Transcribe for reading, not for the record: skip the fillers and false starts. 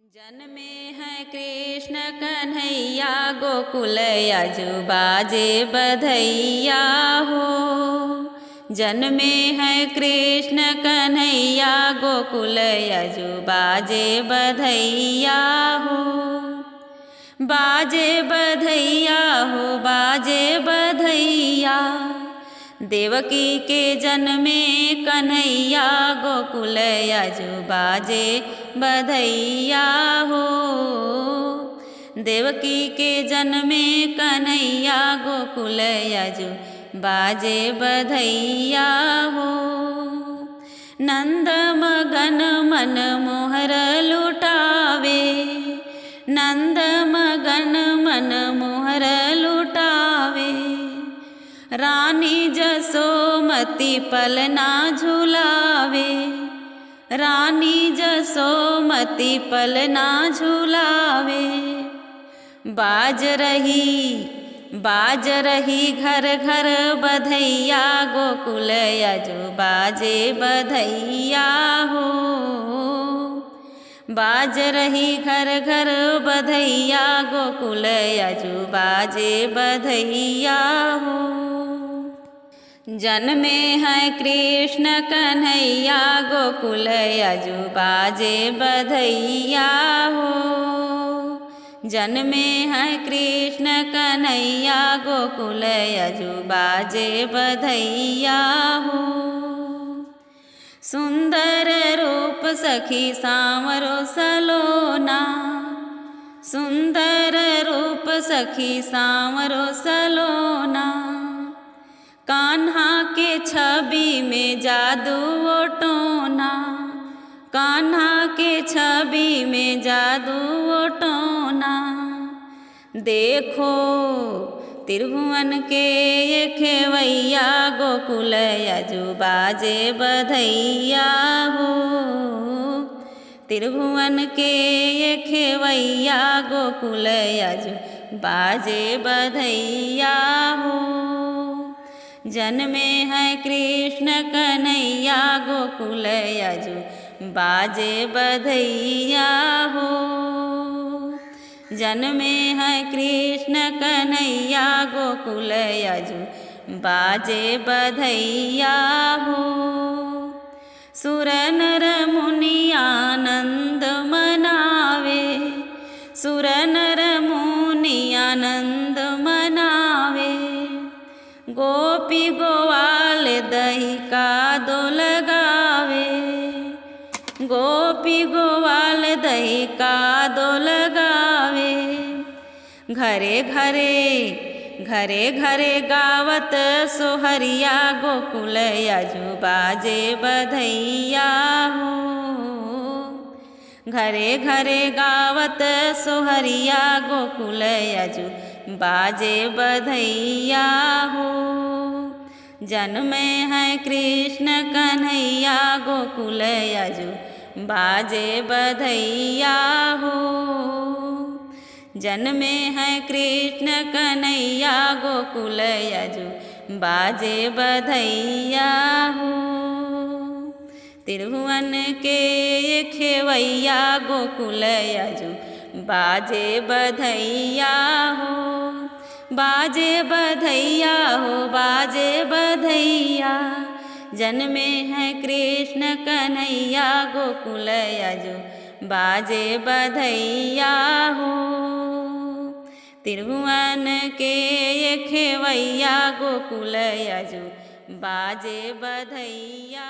जन्मे हैं कृष्ण कन्हैया गोकुल अजू बाजे बधैया हो। जन्मे हैं कृष्ण कन्हैया गोकुल अजू बाजे बधैया हो। बाजे बधैया हो बाजे बधैया, देवकी के जन्मे कन्हैया गोकुल अजू बाजे बधैया हो। देवकी के जन्मे कन्हैया गोकुल अजू बाजे बधैया हो। नंद मगन मन मोहर लुटावे, नंद मगन मन मोहर लुटावे। रानी जसोमती पलना झुलावे, रानी जसोमती पलना झुलावे। बाज रही घर घर बधैया गोकुल अजू बाजे बधैया हो। बाज रही घर घर बधैया गोकुल अजू बाजे बधैया हो। जन्मे हैं कृष्ण कन्हैया गोकुल अजू बाजे बधैया हो। जन्मे हैं कृष्ण कन्हैया गोकुल अजू बाजे बधैया हो। सुंदर रूप सखी सांवरो सलोना, सुंदर रूप सखी सांवरो सलोना। कान्हा के छवि में जादू वो टोना, कान्हा के छवि में जादू वो टोना। देखो त्रिभुवन के ये खेवैया गोकुल अजू बाजे बधैया हो। त्रिभुवन के ये खेवैया गोकुल अजू बाजे बधैया हो। जन्मे हैं कृष्ण कन्हैया गोकुल अजू बाजे बधैया हो। जन्मे हैं कृष्ण कन्हैया गोकुल अजू बाजे बधैया हो। सुर नर मुनि आनंद मनावे, सुर नर मुनि आनंद मनावे। गोपी गोवाल दही का दो लगावे, गोपी गोवाल दही का दो लगावे। घरे घरे घरे घरे गावत सोहरिया गोकुल अजू बाजे बधैया हो। घरे घरे गावत सोहरिया गोकुल अजू बाजे बधैया हो। जन्मे हैं कृष्ण कन्हैया गोकुल अजू बाजे बधैया हो। जन्मे हैं कृष्ण कन्हैया गोकुल अजू बाजे बधैया हो। त्रिभुवन के ये खेवैया गोकुल अजू बाजे बधैया हो। बाजे बधैया हो बाजे बधैया, जन्मे हैं कृष्ण कन्हैया गोकुल अजू बाजे बधैया हो। त्रिभुवन के ये खेवैया गोकुल अजू बाजे बधैया।